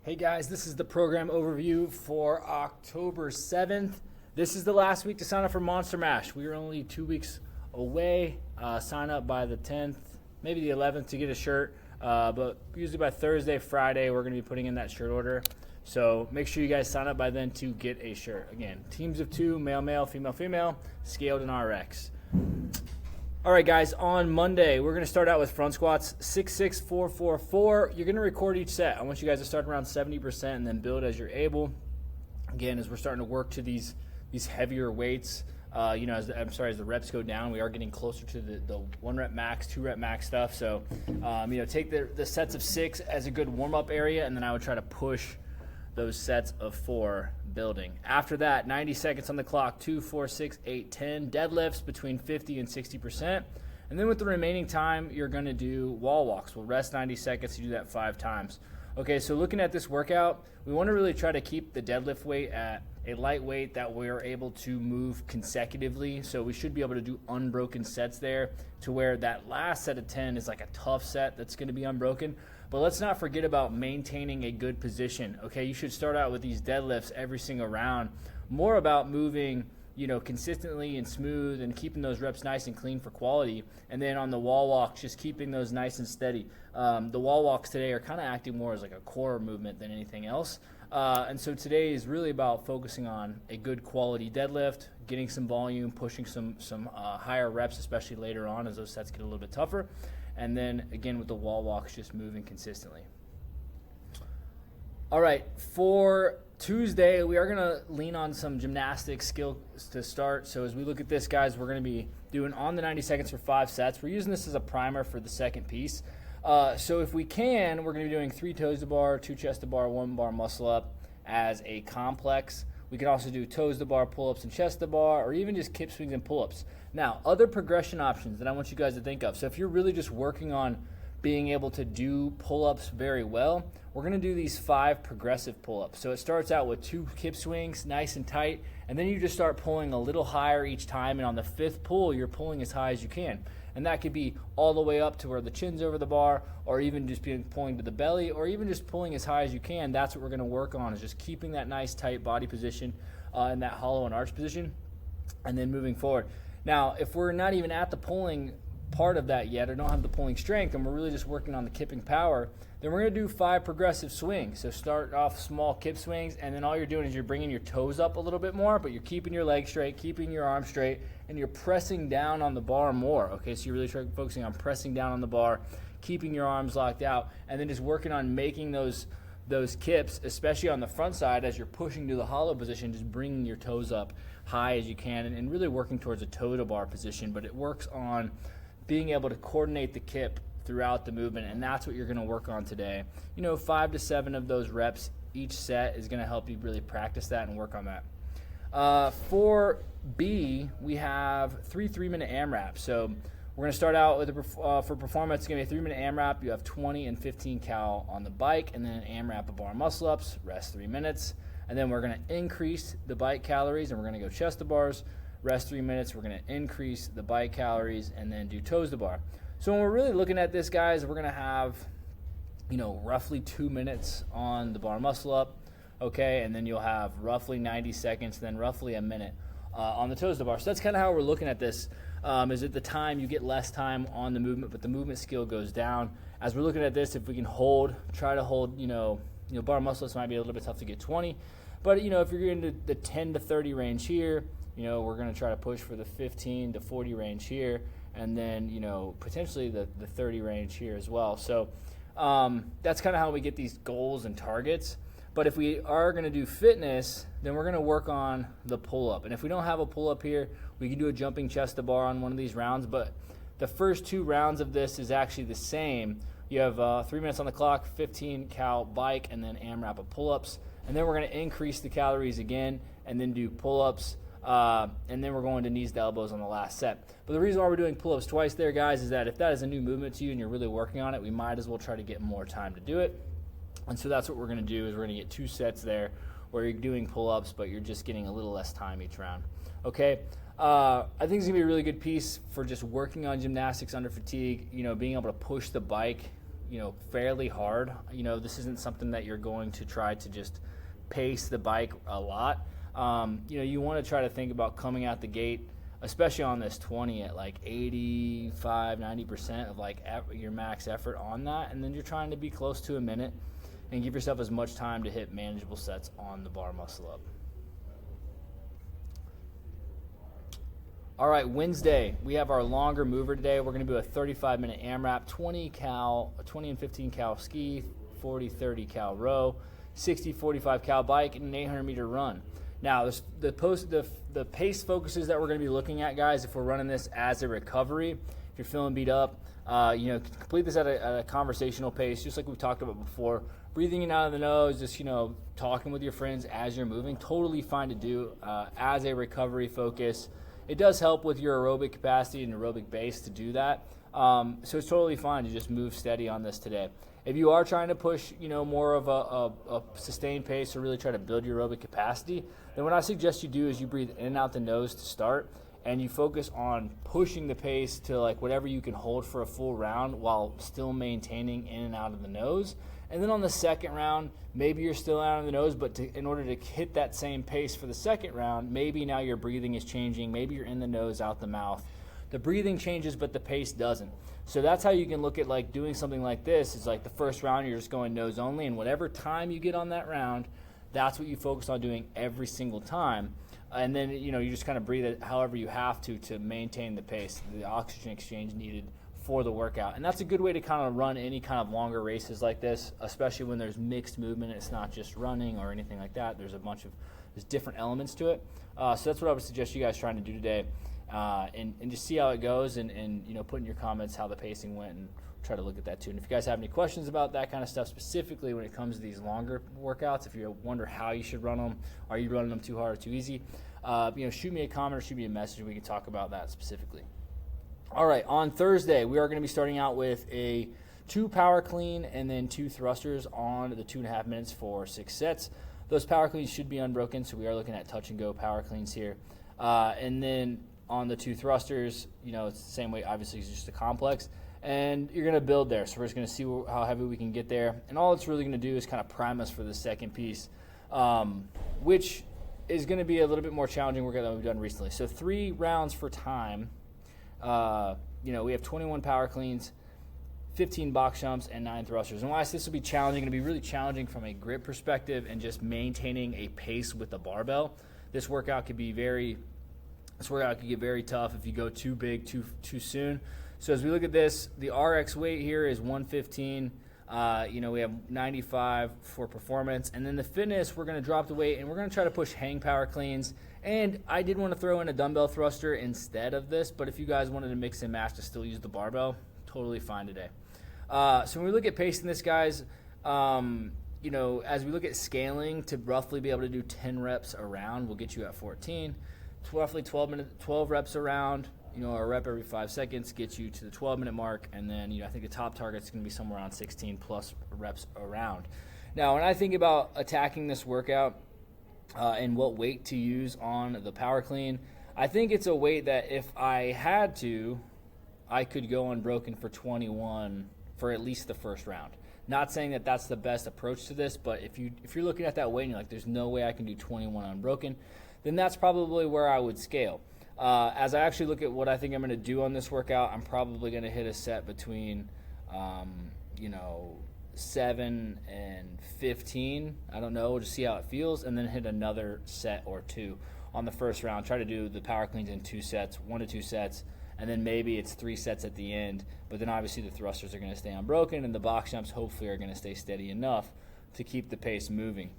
Hey guys, this is the program overview for October 7th. This is the last week to sign up for Monster Mash. We are only 2 weeks away. Sign up by the 10th, maybe the 11th to get a shirt. But usually by Thursday, Friday, we're going to be putting in that shirt order. So make sure you guys sign up by then to get a shirt. Again, teams of 2, male, male, female, female, scaled in RX. All right, guys, on Monday, we're going to start out with front squats, 6, 6, 4, 4, 4. You're going to record each set. I want you guys to start around 70% and then build as you're able. Again, as we're starting to work to these heavier weights, as the reps go down, we are getting closer to the 1 rep max, 2 rep max stuff. So, take the sets of 6 as a good warm-up area, and then I would try to push those sets of 4 building. After that, 90 seconds on the clock, 2, 4, 6, 8, 10 deadlifts between 50 and 60%. And then with the remaining time, you're going to do wall walks. We'll rest 90 seconds to do that 5 times. Okay, so looking at this workout, we want to really try to keep the deadlift weight at a light weight that we're able to move consecutively. So we should be able to do unbroken sets there to where that last set of 10 is like a tough set that's going to be unbroken. But let's not forget about maintaining a good position. Okay, you should start out with these deadlifts every single round. More about moving, consistently and smooth and keeping those reps nice and clean for quality. And then on the wall walks, just keeping those nice and steady. The wall walks today are kind of acting more as like a core movement than anything else. And so today is really about focusing on a good quality deadlift, getting some volume, pushing some higher reps, especially later on as those sets get a little bit tougher. And then, again, with the wall walks, just moving consistently. All right, for Tuesday, we are going to lean on some gymnastics skills to start. So as we look at this, guys, we're going to be doing on the 90 seconds for 5 sets. We're using this as a primer for the second piece. So if we can, we're going to be doing 3 toes to bar, 2 chest to bar, 1 bar muscle up as a complex. We can also do toes to bar, pull-ups, and chest to bar, or even just kip swings and pull-ups. Now, other progression options that I want you guys to think of. So if you're really just working on being able to do pull-ups very well, we're going to do these 5 progressive pull-ups. So it starts out with 2 kip swings, nice and tight, and then you just start pulling a little higher each time, and on the 5th pull, you're pulling as high as you can. And that could be all the way up to where the chin's over the bar, or even just pulling to the belly, or even just pulling as high as you can. That's what we're going to work on, is just keeping that nice tight body position in that hollow and arch position, and then moving forward. Now, if we're not even at the pulling part of that yet, or don't have the pulling strength, and we're really just working on the kipping power, then we're going to do 5 progressive swings. So start off small kip swings, and then all you're doing is you're bringing your toes up a little bit more, but you're keeping your legs straight, keeping your arms straight, and you're pressing down on the bar more. Okay, so you're really focusing on pressing down on the bar, keeping your arms locked out, and then just working on making those kips, especially on the front side as you're pushing to the hollow position, just bringing your toes up high as you can, and really working towards a toe to bar position. But it works on being able to coordinate the kip throughout the movement, and that's what you're going to work on today. 5 to 7 of those reps each set is going to help you really practice that and work on that. For B, we have 3 3-minute AMRAPs. So we're going to start out with for performance, it's going to be a 3-minute AMRAP. You have 20 and 15 cal on the bike, and then an AMRAP of bar muscle ups, rest 3 minutes. And then we're going to increase the bike calories, and we're going to go chest to bars, rest 3 minutes. We're going to increase the bike calories, and then do toes to bar. So when we're really looking at this, guys, we're going to have, roughly 2 minutes on the bar muscle up, okay? And then you'll have roughly 90 seconds, then roughly a minute on the toes to bar. So that's kind of how we're looking at this. Is at the time you get less time on the movement, but the movement skill goes down. As we're looking at this, if we can try to hold, bar muscle ups might be a little bit tough to get 20. But, if you're into the 10 to 30 range here, we're going to try to push for the 15 to 40 range here, and then, potentially the 30 range here as well. So that's kind of how we get these goals and targets. But if we are going to do fitness, then we're going to work on the pull-up. And if we don't have a pull-up here, we can do a jumping chest to bar on one of these rounds. But the first 2 rounds of this is actually the same. You have 3 minutes on the clock, 15 cal bike, and then AMRAP of pull-ups. And then we're going to increase the calories again, and then do pull-ups. And then we're going to knees to elbows on the last set. But the reason why we're doing pull-ups twice there, guys, is that if that is a new movement to you and you're really working on it, we might as well try to get more time to do it. And so that's what we're going to do, is we're going to get 2 sets there where you're doing pull-ups, but you're just getting a little less time each round. Okay, I think it's going to be a really good piece for just working on gymnastics under fatigue, being able to push the bike, fairly hard. This isn't something that you're going to try to just pace the bike a lot. You want to try to think about coming out the gate, especially on this 20, at like 85, 90% of like your max effort on that. And then you're trying to be close to a minute and give yourself as much time to hit manageable sets on the bar muscle up. All right, Wednesday, we have our longer mover today. We're going to do a 35-minute AMRAP, 20 and 15 cal ski, 40, 30 cal row, 60, 45 cal bike, and an 800-meter run. Now, the pace focuses that we're going to be looking at, guys, if we're running this as a recovery, if you're feeling beat up, complete this at a conversational pace, just like we talked about before. Breathing in out of the nose, just, talking with your friends as you're moving, totally fine to do as a recovery focus. It does help with your aerobic capacity and aerobic base to do that. So it's totally fine to just move steady on this today. If you are trying to push, more of a sustained pace or really try to build your aerobic capacity, then what I suggest you do is you breathe in and out the nose to start, and you focus on pushing the pace to like whatever you can hold for a full round while still maintaining in and out of the nose. And then on the second round, maybe you're still out of the nose, but in order to hit that same pace for the second round, maybe now your breathing is changing. Maybe you're in the nose, out the mouth. The breathing changes, but the pace doesn't. So that's how you can look at like doing something like this. Is like the first round, you're just going nose only, and whatever time you get on that round, that's what you focus on doing every single time. And then, you just kind of breathe it however you have to maintain the pace, the oxygen exchange needed for the workout. And that's a good way to kind of run any kind of longer races like this, especially when there's mixed movement. It's not just running or anything like that. There's there's different elements to it. So that's what I would suggest you guys trying to do today, and just see how it goes, and put in your comments how the pacing went, and try to look at that too. And if you guys have any questions about that kind of stuff, specifically when it comes to these longer workouts, if you wonder how you should run them, are you running them too hard or too easy, shoot me a comment or shoot me a message, and we can talk about that specifically. All right, on Thursday, we are going to be starting out with a 2 power clean and then 2 thrusters on the 2.5 minutes for 6 sets. Those power cleans should be unbroken, so we are looking at touch and go power cleans here. And then on the 2 thrusters, it's the same way, obviously, it's just a complex. And you're going to build there, so we're just going to see how heavy we can get there. And all it's really going to do is kind of prime us for the second piece, which is going to be a little bit more challenging workout than we've done recently. So 3 rounds for time. We have 21 power cleans, 15 box jumps, and 9 thrusters. And why this will be challenging, going to be really challenging from a grip perspective and just maintaining a pace with the barbell. This workout could get very tough if you go too big too soon. So as we look at this, the RX weight here is 115. We have 95 for performance. And then the fitness, we're going to drop the weight, and we're going to try to push hang power cleans. And I did want to throw in a dumbbell thruster instead of this, but if you guys wanted to mix and match to still use the barbell, totally fine today. So when we look at pacing this, guys, as we look at scaling to roughly be able to do 10 reps around, we'll get you at 14. Roughly 12 reps around, a rep every 5 seconds gets you to the 12-minute mark. And then, I think the top target's going to be somewhere around 16 plus reps around. Now, when I think about attacking this workout, and what weight to use on the power clean, I think it's a weight that if I had to, I could go unbroken for 21 for at least the first round. Not saying that that's the best approach to this, but if you're looking at that weight and you're like, there's no way I can do 21 unbroken, then that's probably where I would scale. As I actually look at what I think I'm going to do on this workout, I'm probably going to hit a set between 7 and 15. I don't know. We'll just see how it feels, and then hit another set or 2 on the first round. Try to do the power cleans in 2 sets, 1 to 2 sets, and then maybe it's 3 sets at the end. But then obviously the thrusters are going to stay unbroken, and the box jumps hopefully are going to stay steady enough to keep the pace moving.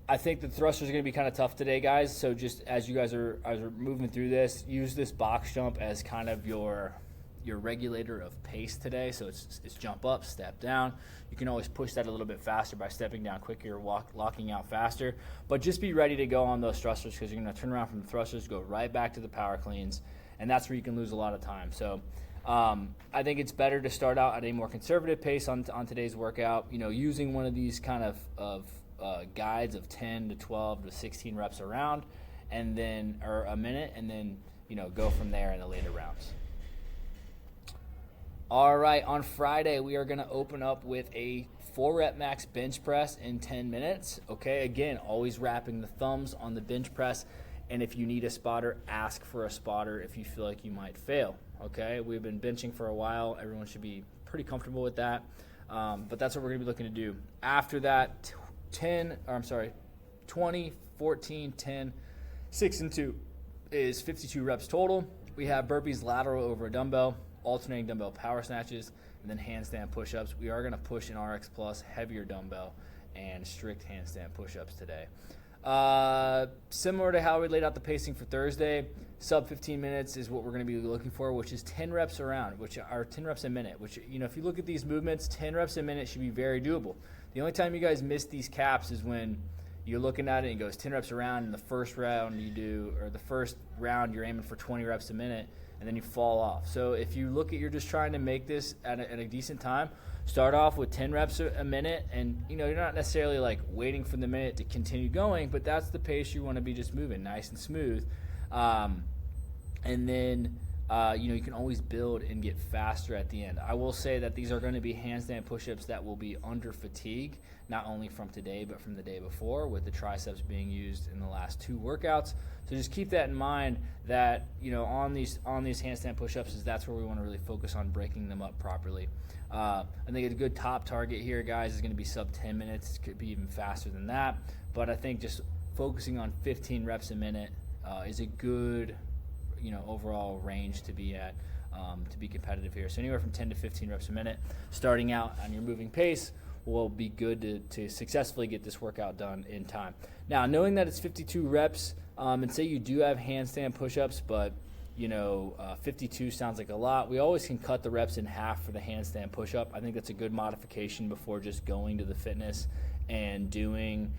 I think the thrusters are going to be kind of tough today, guys. So just as you guys are moving through this, use this box jump as kind of your regulator of pace today. So it's jump up, step down. You can always push that a little bit faster by stepping down quicker, locking out faster. But just be ready to go on those thrusters, because you're going to turn around from the thrusters, go right back to the power cleans, and that's where you can lose a lot of time. So I think it's better to start out at a more conservative pace on today's workout, using one of these kind of guides of 10 to 12 to 16 reps around, or a minute, and then go from there in the later rounds. All right, on Friday, we are going to open up with a 4-rep max bench press in 10 minutes. Okay, again, always wrapping the thumbs on the bench press. And if you need a spotter, ask for a spotter if you feel like you might fail. Okay, we've been benching for a while. Everyone should be pretty comfortable with that. But that's what we're going to be looking to do. After that, 20, 14, 10, 6, and 2 is 52 reps total. We have burpees lateral over a dumbbell, alternating dumbbell power snatches, and then handstand push-ups. We are going to push an RX Plus heavier dumbbell and strict handstand push-ups today. Similar to how we laid out the pacing for Thursday, sub 15 minutes is what we're going to be looking for, which is 10 reps around, which are 10 reps a minute, which, if you look at these movements, 10 reps a minute should be very doable. The only time you guys miss these caps is when you're looking at it and it goes 10 reps around, and the first round you're aiming for 20 reps a minute, and then you fall off. So if you look at, you're just trying to make this at a decent time, start off with 10 reps a minute, and you're not necessarily like waiting for the minute to continue going, but that's the pace you want to be just moving nice and smooth. And then you can always build and get faster at the end. I will say that these are going to be handstand push-ups that will be under fatigue, not only from today but from the day before, with the triceps being used in the last 2 workouts. So just keep that in mind that on these handstand push-ups that's where we want to really focus on breaking them up properly. I think a good top target here, guys, is going to be sub 10 minutes. It could be even faster than that, but I think just focusing on 15 reps a minute is a good overall range to be at, to be competitive here. So anywhere from 10 to 15 reps a minute, starting out on your moving pace, will be good to successfully get this workout done in time. Now, knowing that it's 52 reps, and say you do have handstand push-ups, but 52 sounds like a lot, we always can cut the reps in half for the handstand push-up. I think that's a good modification before just going to the fitness and doing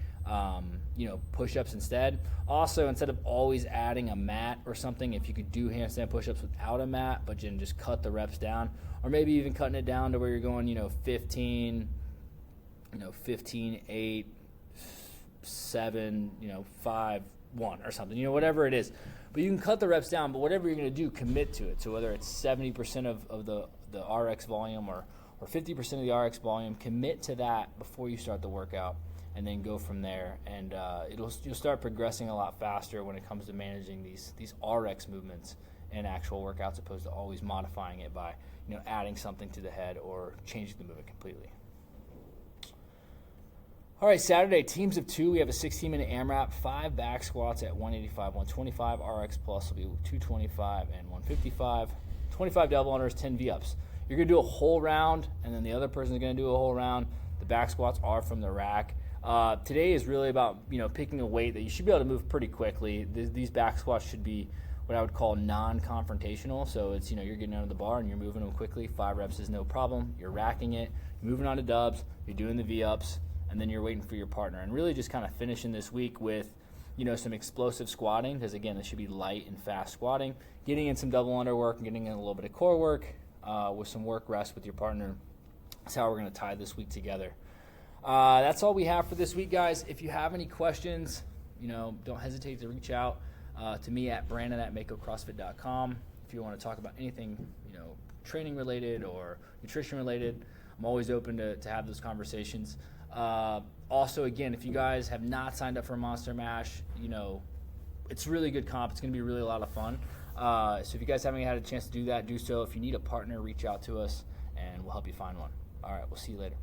push-ups instead. Also, instead of always adding a mat or something, if you could do handstand push-ups without a mat, but then just cut the reps down, or maybe even cutting it down to where you're going 15, 8, 7, 5, 1 or something, whatever it is. But you can cut the reps down, but whatever you're going to do, commit to it. So whether it's 70% of the RX volume or 50% of the RX volume, commit to that before you start the workout, and then go from there. And you'll start progressing a lot faster when it comes to managing these RX movements in actual workouts, opposed to always modifying it by adding something to the head or changing the movement completely. All right, Saturday, teams of 2. We have a 16-minute AMRAP, 5 back squats at 185, 125. RX Plus will be 225 and 155. 25 double unders, 10 V-ups. You're going to do a whole round, and then the other person is going to do a whole round. The back squats are from the rack. Today is really about picking a weight that you should be able to move pretty quickly. These back squats should be what I would call non-confrontational. So it's you're getting under the bar and you're moving them quickly. 5 reps is no problem. You're racking it, you're moving on to dubs, you're doing the V-ups, and then you're waiting for your partner. And really just kind of finishing this week with some explosive squatting, because again, this should be light and fast squatting, getting in some double under work and getting in a little bit of core work with some work rest with your partner. That's how we're going to tie this week together. That's all we have for this week, guys. If you have any questions, don't hesitate to reach out to me at brandon@makocrossfit.com. If you want to talk about anything, training related or nutrition related, I'm always open to have those conversations. Also, again, if you guys have not signed up for Monster Mash, it's really good comp. It's going to be really a lot of fun. So if you guys haven't had a chance to do that, do so. If you need a partner, reach out to us, and we'll help you find one. All right, we'll see you later.